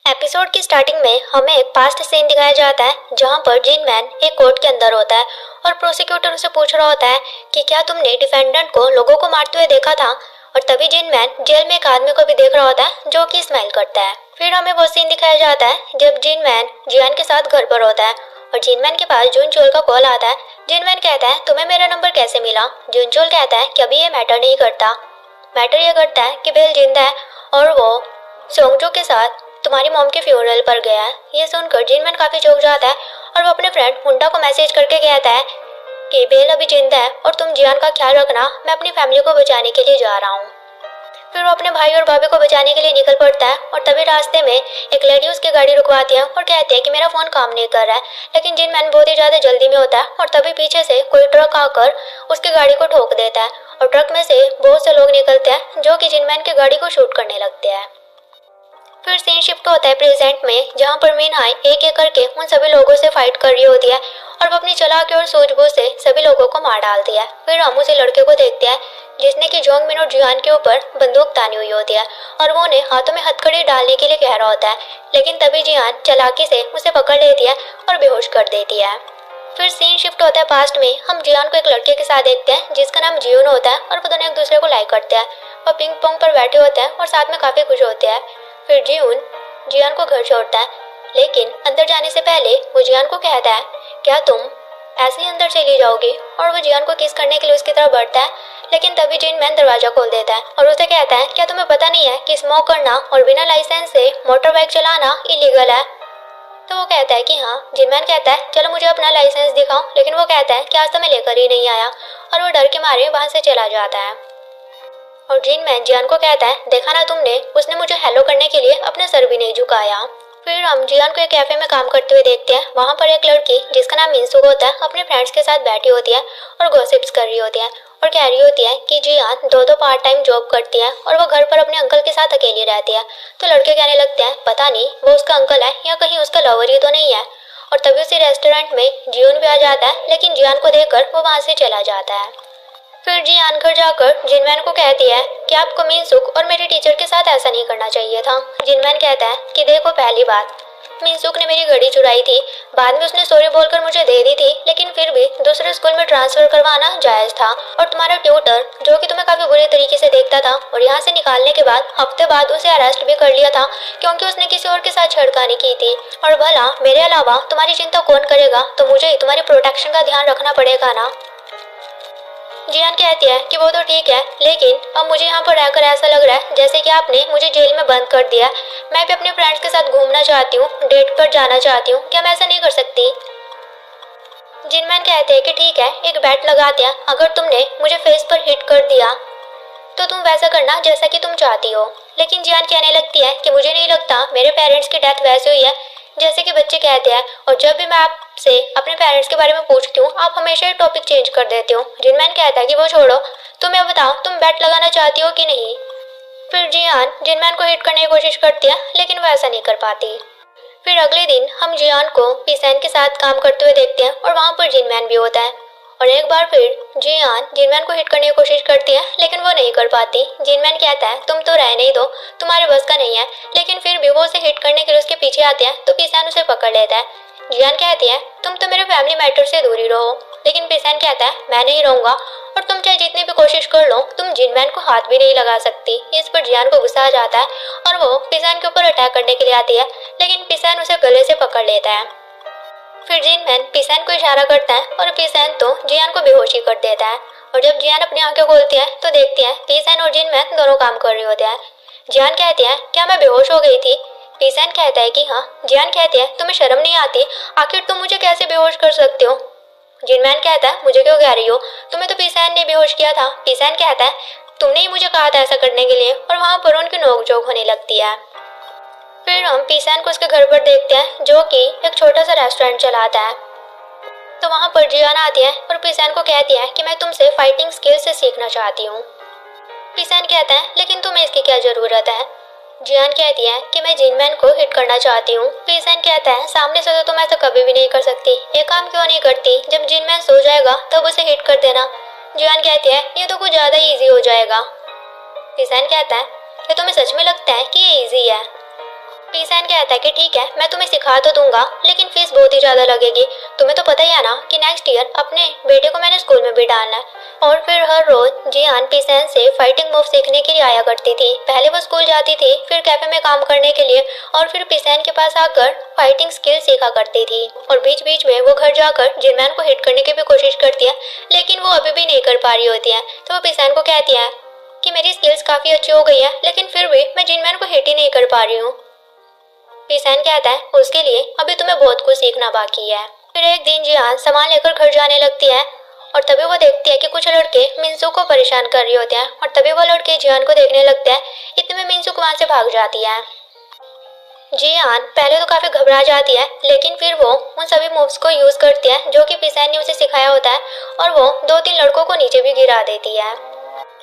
Episode की starting में हमें एक पास्ट सीन दिखाया जाता है जहां पर जिन मैन एक कोर्ट के अंदर होता है और प्रोसिक्यूटर उसे पूछ रहा होता है कि क्या तुमने डिफेंडेंट को लोगों को मारते हुए देखा था। और तभी जिन मैन जेल में एक आदमी को भी देख रहा होता है जो कि स्माइल करता है। फिर हमें वो सीन दिखाया जाता है जब जिन मैन जियान के साथ घर पर होता है और जिन मैन के पास जून चोल का कॉल आता है। जिन मैन कहता है तुम्हें मेरा नंबर कैसे मिला। जून चोल कहता है कि अभी ये मैटर नहीं करता, मैटर ये करता है कि बेल जिंदा है और वो सोंगजू के साथ तुम्हारी मॉम के फ्यूनरल पर गया है। ये सुनकर जिनमैन काफी चौंक जाता है और वो अपने फ्रेंड हुंडा को मैसेज करके कहता है कि बेल अभी जिंदा है और तुम जियान का ख्याल रखना, मैं अपनी फैमिली को बचाने के लिए जा रहा हूँ। फिर वो अपने भाई और भाभी को बचाने के लिए निकल पड़ता है और तभी रास्ते में एक लेडी उसकी गाड़ी रुकवाती है और कहती है कि मेरा फोन काम नहीं कर रहा है। लेकिन जिनमैन बहुत ही ज्यादा जल्दी में होता है और तभी पीछे से कोई ट्रक आकर उसकी गाड़ी को ठोक देता है और ट्रक में से बहुत से लोग निकलते हैं जो कि जिनमैन की गाड़ी को शूट करने लगते हैं। फिर सीन शिफ्ट होता है प्रेजेंट में जहां पर मीनहाई एक एक करके उन सभी लोगों से फाइट कर रही होती है और वो अपनी चालाकी और सूझबूझ से सभी लोगों को मार डालती है। फिर हम उसे लड़के को देखते हैं जिसने कि जोंग मिन और जियान के ऊपर बंदूक तानी हुई होती है और वो उन्हें हाथों में हथकड़ी डालने के लिए कह रहा होता है। लेकिन तभी जियान चालाकी से उसे पकड़ लेती है और बेहोश कर देती है। फिर सीन शिफ्ट होता है पास्ट में। हम जियान को एक लड़के के साथ देखते हैं जिसका नाम जियून होता है और वो दोनों एक दूसरे को लाइक करते हैं। वो पिंग पोंग पर बैठे होते हैं और साथ में काफी खुश होते हैं। फिर जियून जियान को घर छोड़ता है लेकिन अंदर जाने से पहले वो जियान को कहता है क्या तुम ऐसे ही अंदर चली जाओगी, और वो जियान को किस करने के लिए उसकी तरफ बढ़ता है। लेकिन तभी जिन मैन दरवाजा खोल देता है और उसे कहता है क्या तुम्हें पता नहीं है कि स्मोक करना और बिना लाइसेंस से मोटर बाइक चलाना इलीगल है। तो वो कहता है कि हाँ। जिन मैन कहता है चलो मुझे अपना लाइसेंस दिखाओ, लेकिन वो कहता है कि आज तो मैं लेकर ही नहीं आया और वो डर के मारे वहां से चला जाता है। और जिन मैन जियान को कहता है देखा ना तुमने, उसने मुझे हेलो करने के लिए अपना सर भी नहीं झुकाया। फिर हम जियान को एक कैफे में काम करते हुए देखते हैं। वहाँ पर एक लड़की जिसका नाम मिनसुक होता है अपने फ्रेंड्स के साथ बैठी होती है और गॉसिप्स कर रही होती है और कह रही होती है कि जियान दो पार्ट टाइम जॉब करती है और वो घर पर अपने अंकल के साथ अकेली रहती है। तो लड़के कहने लगते हैं पता नहीं वो उसका अंकल है या कहीं उसका लवर ही तो नहीं है। और तभी उसी रेस्टोरेंट में जियून भी आ जाता है लेकिन जियान को देखकर वो वहाँ से चला जाता है। फिर जियान घर जाकर जिनमैन को कहती है कि आपको मिनसुक और मेरे टीचर के साथ ऐसा नहीं करना चाहिए था। जिनमैन कहता है कि देखो पहली बात मिनसुक ने मेरी घड़ी चुराई थी, बाद में उसने सॉरी बोलकर मुझे दे दी थी, लेकिन फिर भी दूसरे स्कूल में ट्रांसफर करवाना जायज था। और तुम्हारा ट्यूटर जो कि तुम्हें काफी बुरे तरीके से देखता था और यहाँ से निकालने के बाद हफ्ते बाद उसे अरेस्ट भी कर लिया था क्योंकि उसने किसी और के साथ छेड़खानी की थी। और भला मेरे अलावा तुम्हारी चिंता कौन करेगा, तो मुझे ही तुम्हारी प्रोटेक्शन का ध्यान रखना पड़ेगा ना। जियान कहती है कि वो तो ठीक है, लेकिन अब मुझे यहाँ पर रहकर ऐसा लग रहा है जैसे कि आपने मुझे जेल में बंद कर दिया। मैं भी अपने फ्रेंड्स के साथ घूमना चाहती हूँ, डेट पर जाना चाहती हूँ, क्या मैं ऐसा नहीं कर सकती। जिनमैन कहते हैं कि ठीक है, एक बैट लगाते हैं, अगर तुमने मुझे फेस पर हिट कर दिया तो तुम वैसा करना जैसा कि तुम चाहती हो। लेकिन जियान कहने लगती है कि मुझे नहीं लगता मेरे पेरेंट्स की डेथ वैसे हुई है जैसे कि बच्चे कहते हैं, और जब भी मैं आपसे अपने पेरेंट्स के बारे में पूछती हूँ आप हमेशा ही टॉपिक चेंज कर देते हो। जिनमैन कहता है कि वो छोड़ो, तुम्हें बताओ तुम बैट लगाना चाहती हो कि नहीं। फिर जियान जिनमैन को हिट करने की कोशिश करती है लेकिन वो ऐसा नहीं कर पाती। फिर अगले दिन हम जियान को पीसैन के साथ काम करते हुए देखते हैं और वहाँ पर जिनमैन भी होता है। और एक बार फिर जियान जिनमैन को हिट करने की कोशिश करती है लेकिन वो नहीं कर पाती। जिनमैन कहता है तुम तो रहने ही दो, तुम्हारे बस का नहीं है। लेकिन फिर भी वो उसे हिट करने के लिए उसके पीछे आते हैं तो पीसैन उसे पकड़ लेता है। जियान कहती है तुम तो मेरे फैमिली मैटर से दूर ही रहो, लेकिन पीसैन कहता है मैं नहीं रहूंगा और तुम चाहे जितनी भी कोशिश कर लो तुम जिनमैन को हाथ भी नहीं लगा सकती। इस पर जियान को गुस्सा आ जाता है और वो पीसैन के ऊपर अटैक करने के लिए आती है, लेकिन पीसैन उसे गले से पकड़ लेता है। फिर जिनमैन पीसैन को इशारा करता है और पीसैन तो जियान को बेहोशी कर देता है। और जब जियान अपनी आंखें खोलती है तो देखती है पीसैन और जिनमैन दोनों काम कर रहे होते हैं। जियान कहती है क्या मैं बेहोश हो गई थी। पीसैन कहता है कि हाँ। जियान कहती है तुम्हें शर्म नहीं आती, आखिर तुम मुझे कैसे बेहोश कर सकते हो। जिनमैन कहता है मुझे क्यों कह रही हो, तुम्हें तो पीसैन ने बेहोश किया था। पीसैन कहता है तुमने ही मुझे कहा था ऐसा करने के लिए, और वहाँ पर उनकी नोकझोंक होने लगती है। फिर हम पीसैन को उसके घर पर देखते हैं जो कि एक छोटा सा रेस्टोरेंट चलाता है। तो वहाँ पर जियान आती है और पीसैन को कहती है कि मैं तुमसे फाइटिंग स्किल्स से सीखना चाहती हूँ। पीसैन कहता है लेकिन तुम्हें इसकी क्या जरूरत है। जियान कहती है कि मैं जिनमैन को हिट करना चाहती हूँ। पीसैन कहता है सामने से तो तुम ऐसा कभी भी नहीं कर सकती, एक काम क्यों नहीं करती, जब जिनमैन सो जाएगा तब उसे हिट कर देना। जियान कहती है ये तो कुछ ज्यादा ही ईजी हो जाएगा। पीसैन कहता है कि तुम्हें सच में लगता है कि ये ईजी है। पीसैन कहता है कि ठीक है, मैं तुम्हें सिखा तो दूंगा, लेकिन फीस बहुत ही ज्यादा लगेगी। तुम्हें तो पता ही है ना कि नेक्स्ट ईयर अपने बेटे को मैंने स्कूल में भी डालना है। और फिर हर रोज जियान पीसैन से फाइटिंग मूव सीखने के लिए आया करती थी। पहले वो स्कूल जाती थी, फिर कैफे में काम करने के लिए, और फिर पीसैन के पास आकर फाइटिंग स्किल सीखा करती थी। और बीच बीच में वो घर जाकर जिनमैन को हिट करने की भी कोशिश करती है, लेकिन वो अभी भी नहीं कर पा रही होती है। तो वो पीसैन को कहती है कि मेरी स्किल्स काफी अच्छी हो गई है, लेकिन फिर भी मैं जिनमैन को हिट ही नहीं कर पा रही हूँ। पीसैन कहता है उसके लिए अभी तुम्हें बहुत कुछ सीखना बाकी है। फिर एक दिन जियान सामान लेकर घर जाने लगती है, और तभी वो देखती है कि कुछ लड़के मिंसू को परेशान कर रहे होते हैं, और तभी वो लड़के जियान को देखने लगते हैं। इतने में मिंसू वहां से भाग जाती है। जियान पहले तो काफी घबरा जाती है, लेकिन फिर वो उन सभी मूव्स को यूज करती है जो कि पीसैन ने उसे सिखाया होता है, और वो 2-3 लड़कों को नीचे भी गिरा देती है।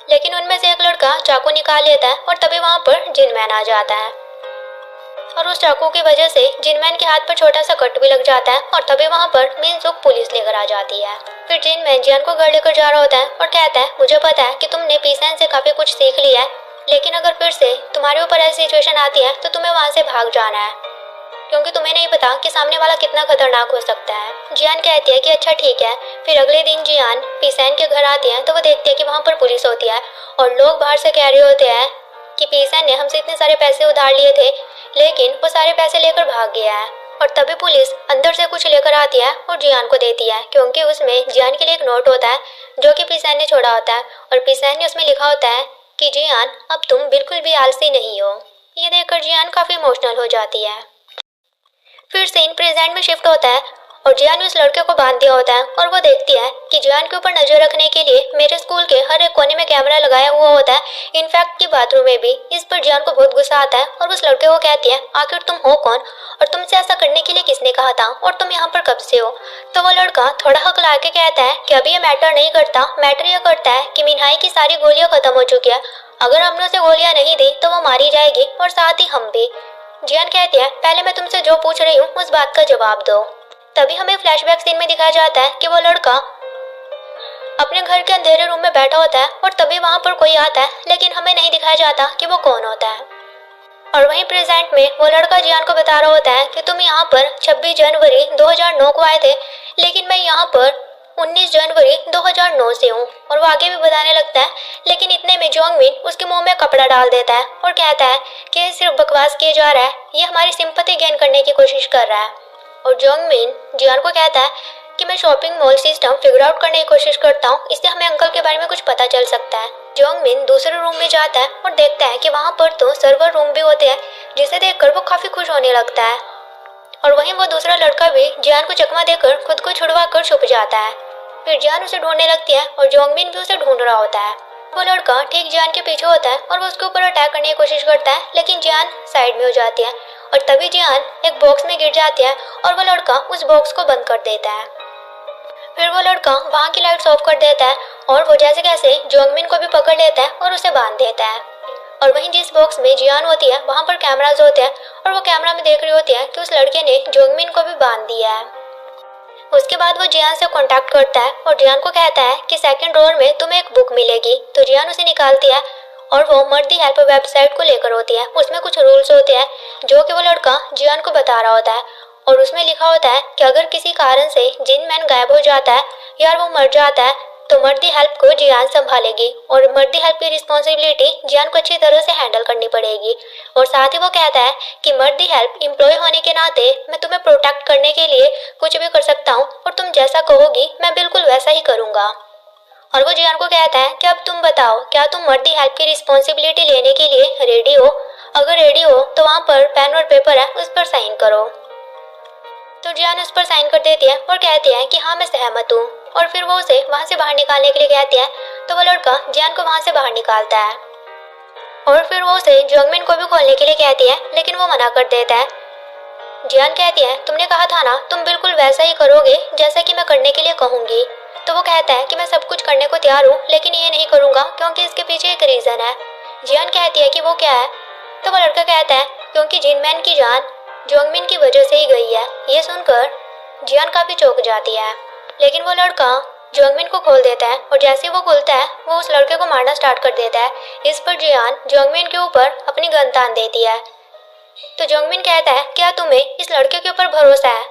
लेकिन उनमें से एक लड़का चाकू निकाल लेता है, और तभी वहां पर जिनमैन आ जाता है, और उस चाकू की वजह से जिनमैन के हाथ पर छोटा सा कट भी लग जाता है। और तभी वहां पर मिनसुक पुलिस लेकर आ जाती है। फिर जिनमैन जियान को घर लेकर जा रहा होता है और कहता है मुझे पता है कि तुमने पीसैन से काफी कुछ सीख लिया है, लेकिन अगर फिर से तुम्हारे ऊपर ऐसी सिचुएशन आती है तो तुम्हें वहां से भाग जाना है, क्योंकि तुम्हें नहीं पता कि सामने वाला कितना खतरनाक हो सकता है। जियान कहती है कि अच्छा ठीक है। फिर अगले दिन जियान पीसैन के घर आती है तो वो देखती है कि वहां पर पुलिस होती है, और लोग बाहर से कह रहे होते हैं कि पीसैन ने हमसे इतने सारे पैसे उधार लिए थे, लेकिन वो सारे पैसे लेकर भाग गया है। और तभी पुलिस अंदर से कुछ लेकर आती है और जियान को देती है, क्योंकि उसमें जियान के लिए एक नोट होता है जो कि पीसैन ने छोड़ा होता है, और पीसैन ने उसमें लिखा होता है कि जियान अब तुम बिल्कुल भी आलसी नहीं हो। ये देखकर जियान काफी इमोशनल हो जाती है। फिर सीन प्रेजेंट में शिफ्ट होता है, और जियान उस लड़के को बांध दिया होता है, और वो देखती है कि जियान के ऊपर नजर रखने के लिए मेरे स्कूल के हर एक कोने में कैमरा लगाया हुआ होता है, इनफैक्ट की बाथरूम में भी। इस पर जियान को बहुत गुस्सा आता है, और उस लड़के को कहती है आखिर तुम हो कौन, और तुमसे ऐसा करने के लिए किसने कहा था, और तुम यहाँ पर कब से हो। तो वो लड़का थोड़ा हक ला के कहता है कि अभी ये मैटर नहीं करता, मैटर ये करता है कि मिन्हाई की सारी गोलियां खत्म हो चुकी है। अगर हमने उसे गोलियां नहीं दी तो वो मारी जाएगी, और साथ ही हम भी। जियान कहती है पहले मैं तुमसे जो पूछ रही हूँ उस बात का जवाब दो। तभी हमें फ्लैशबैक सीन में दिखाया जाता है कि वो लड़का अपने घर के अंधेरे रूम में बैठा होता है, और तभी वहां पर कोई आता है, लेकिन हमें नहीं दिखाया जाता कि वो कौन होता है। और वहीं प्रेजेंट में वो लड़का जियान को बता रहा होता है कि तुम यहाँ पर 26 जनवरी 2009 को आए थे, लेकिन मैं यहाँ पर 19 जनवरी 2009 से हूँ। और वो आगे भी बताने लगता है, लेकिन इतने में जोंगमिन उसके मुंह में कपड़ा डाल देता है और कहता है कि ये सिर्फ बकवास किए जा रहा है, ये हमारी सिंपैथी गेन करने की कोशिश कर रहा है। और जोंगमिन जियान को कहता है कि मैं shopping mall system figure out करने की कोशिश करता हूँ, इससे हमें अंकल के बारे में कुछ पता चल सकता है। जोंगमिन दूसरे रूम में जाता है और देखता है कि वहाँ पर तो सर्वर रूम भी होते हैं, जिसे देखकर वो काफी खुश होने लगता है। और वहीं वो दूसरा लड़का भी जियान को चकमा देकर खुद को छुड़वा कर छुप जाता है। फिर जियान उसे ढूंढने लगती है, और जोंगमिन भी उसे ढूंढ रहा होता है। वो लड़का ठीक जियान के पीछे होता है, और वो उसके ऊपर अटैक करने की कोशिश करता है, लेकिन जियान साइड में हो जाती है, और तभी जियान एक बॉक्स में गिर जाती है, और वो लड़का उस बॉक्स को बंद कर देता है। फिर वो लड़का वहाँ की लाइट्स ऑफ कर देता है, और वो जैसे कैसे जोंगमिन को भी पकड़ लेता है और उसे बांध देता है। और वहीं जिस बॉक्स में जियान होती है वहाँ पर कैमराज होते हैं, और वो कैमरा में देख रही होती है कि उस लड़के ने जोंगमिन को भी बांध दिया है। उसके बाद वो जियान से कांटेक्ट करता है, और जियान को कहता है कि सेकंड ड्रॉअर में तुम्हें एक बुक मिलेगी। तो जियान उसे निकालती है, और वो मर्दी हेल्प वेबसाइट को लेकर होती है। उसमें कुछ रूल्स होते हैं जो कि वो लड़का जियान को बता रहा होता है, और उसमें लिखा होता है कि अगर किसी कारण से जिनमैन गायब हो जाता है या वो मर जाता है तो मर्दी हेल्प को जियान संभालेगी, और मर्दी हेल्प की रिस्पॉन्सिबिलिटी जियान को अच्छी तरह से हैंडल करनी पड़ेगी। और साथ ही वो कहता है कि मर्दी हेल्प एम्प्लॉय होने के नाते मैं तुम्हें प्रोटेक्ट करने के लिए कुछ भी कर सकता हूँ, और तुम जैसा कहोगी मैं बिल्कुल वैसा ही करूँगा। और वो जियान को कहता है कि अब तुम बताओ क्या तुम मर्दी हेल्प की रिस्पॉन्सिबिलिटी लेने के लिए रेडी हो। अगर रेडी हो तो वहाँ पर पेन और पेपर है, उस पर साइन करो। तो जियान उस पर साइन कर देती है और कहती है कि हाँ मैं सहमत हूँ। और फिर वो उसे वहाँ से बाहर निकालने के लिए कहती है, तो वो लड़का जियान को वहाँ से बाहर निकालता है, और फिर वो उसे जोंगमिन को भी खोलने के लिए कहती है, लेकिन वो मना कर देता है। जियान कहती है तुमने कहा था ना तुम बिल्कुल वैसा ही करोगे जैसा कि मैं करने के लिए कहूँगी। तो वो कहता है कि मैं सब कुछ करने को तैयार हूँ, लेकिन ये नहीं करूँगा क्योंकि इसके पीछे एक रीज़न है। जियान कहती है कि वो क्या है। तो वो लड़का कहता है क्योंकि जिनमैन की जान जोंगमिन की वजह से ही गई है। ये सुनकर जियान काफी चौंक जाती है, लेकिन वो लड़का जोंगमिन को खोल देता है, और जैसे ही वो खुलता है वो उस लड़के को मारना स्टार्ट कर देता है। इस पर जियान जोंगमिन के ऊपर अपनी गन तान देती है, तो जोंगमिन कहता है क्या तुम्हें इस लड़के के ऊपर भरोसा है?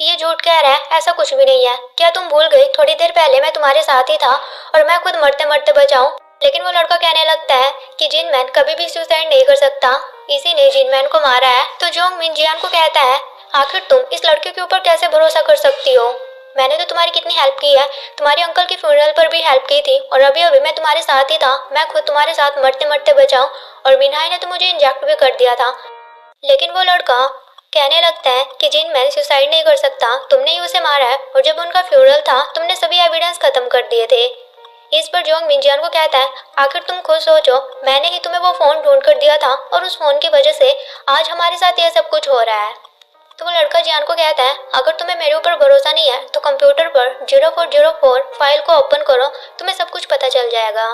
ये झूठ कह रहा है, ऐसा कुछ भी नहीं है। क्या तुम भूल गई थोड़ी देर पहले मैं तुम्हारे साथ ही था और मैं खुद मरते मरते बचाऊं? लेकिन वो लड़का कहने लगता है कि जिनमैन कभी भी सुसाइड नहीं कर सकता, इसी ने जिनमैन को मारा है। तो जोंगमिन जियान को कहता है आखिर तुम इस लड़के के ऊपर कैसे भरोसा कर सकती हो? मैंने तो तुम्हारी कितनी हेल्प की है, तुम्हारे अंकल के फ्यूनरल पर भी हेल्प की थी और अभी अभी मैं तुम्हारे साथ ही था, मैं खुद तुम्हारे साथ मरते मरते बचाऊं और मिन्हाई ने तो मुझे इंजेक्ट भी कर दिया था। लेकिन वो लड़का कहने लगता है कि जिनमैन सुसाइड नहीं कर सकता, तुमने ही उसे मारा है और जब उनका फ्यूनरल था तुमने सभी एविडेंस खत्म कर दिए थे। इस पर जोंगमिन जियान को कहता है आखिर तुम खुद सोचो, मैंने ही तुम्हें वो फोन ढूंढ कर दिया था और उस फोन की वजह से आज हमारे साथ यह सब कुछ हो रहा है। तो वो लड़का जियान को कहता है अगर तुम्हें मेरे ऊपर भरोसा नहीं है तो कंप्यूटर पर 0404 फाइल को ओपन करो, तुम्हें सब कुछ पता चल जाएगा।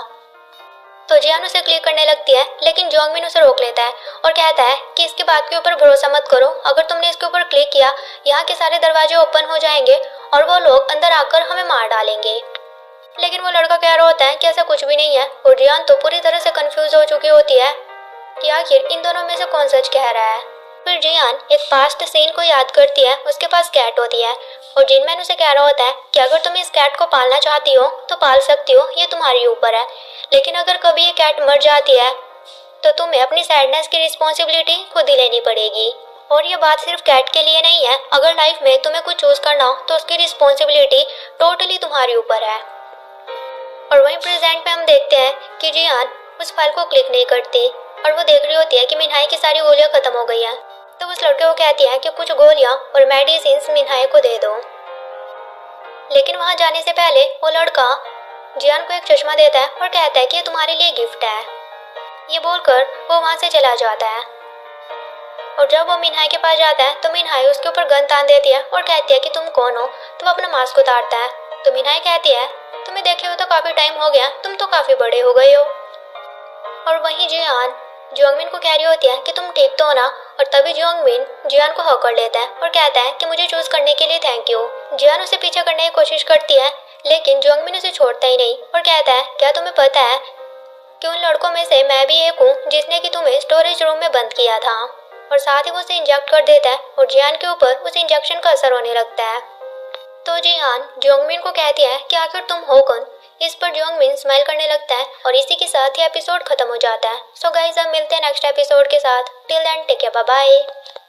तो जियान उसे क्लिक करने लगती है, लेकिन जोंगमिन उसे रोक लेता है और कहता है कि इसकी बात के ऊपर भरोसा मत करो, अगर तुमने इसके ऊपर क्लिक किया यहाँ के सारे दरवाजे ओपन हो जाएंगे और वो लोग अंदर आकर हमें मार डालेंगे। लेकिन वो लड़का कह रहा होता है कि ऐसा कुछ भी नहीं है और जियान तो पूरी तरह से कंफ्यूज हो चुकी होती है कि आखिर इन दोनों में से कौन सच कह रहा है। फिर जियान एक पास्ट सीन को याद करती है, उसके पास कैट होती है और जिनमैन उसे कह रहा होता है कि अगर तुम इस कैट को पालना चाहती हो तो पाल सकती हो, ये तुम्हारे ऊपर है, लेकिन अगर कभी ये कैट मर जाती है तो तुम्हें अपनी सैडनेस की रिस्पॉन्सिबिलिटी खुद ही लेनी पड़ेगी। और ये बात सिर्फ कैट के लिए नहीं है, अगर लाइफ में तुम्हें कुछ चूज करना हो तो उसकी रिस्पॉन्सिबिलिटी टोटली तुम्हारे ऊपर है। और वहीं प्रेजेंट में हम देखते हैं कि जियान उस फाइल को क्लिक नहीं करती और वो देख रही होती है कि मिन्हाई की सारी गोलियां खत्म हो गई हैं। तो उस लड़के को कहती है कि कुछ गोलियां और मेडिसिन मिन्हाई को दे दो। लेकिन वहां जाने से पहले वो लड़का जियान को एक चश्मा देता है और कहता है कि ये तुम्हारे लिए गिफ्ट है। ये बोलकर वो वहां से चला जाता है और जब वो मिन्हाई के पास जाता है तो मिन्हाई उसके ऊपर गन तान देती है और कहती है कि तुम कौन हो। तो वो अपना मास्क उतारता है तो मिन्हाई कहती है तुम्हें देखे हुए तो काफी टाइम हो गया, तुम तो काफी बड़े हो गए हो। और वहीं जियान जोंगमिन को कह रही होती है कि तुम ठीक तो हो ना, और तभी जोंगमिन जियान को हक कर लेता है और कहता है कि मुझे चूज करने के लिए थैंक यू। जियान उसे पीछे करने की कोशिश करती है, लेकिन जोंगमिन उसे छोड़ता ही नहीं और कहता है क्या तुम्हें पता है कि उन लड़कों में से मैं भी एक हूँ जिसने कि तुम्हें स्टोरेज रूम में बंद किया था। और साथ ही वो उसे इंजेक्ट कर देता है और जियान के ऊपर उस इंजेक्शन का असर होने लगता है। तो जियान जोंगमिन को कहती है कि आखिर तुम हो कौन। इस पर जोंगमिन स्माइल करने लगता है और इसी के साथ ही एपिसोड खत्म हो जाता है। सो गाइस अब मिलते हैं नेक्स्ट एपिसोड के साथ। Till then take care, bye bye.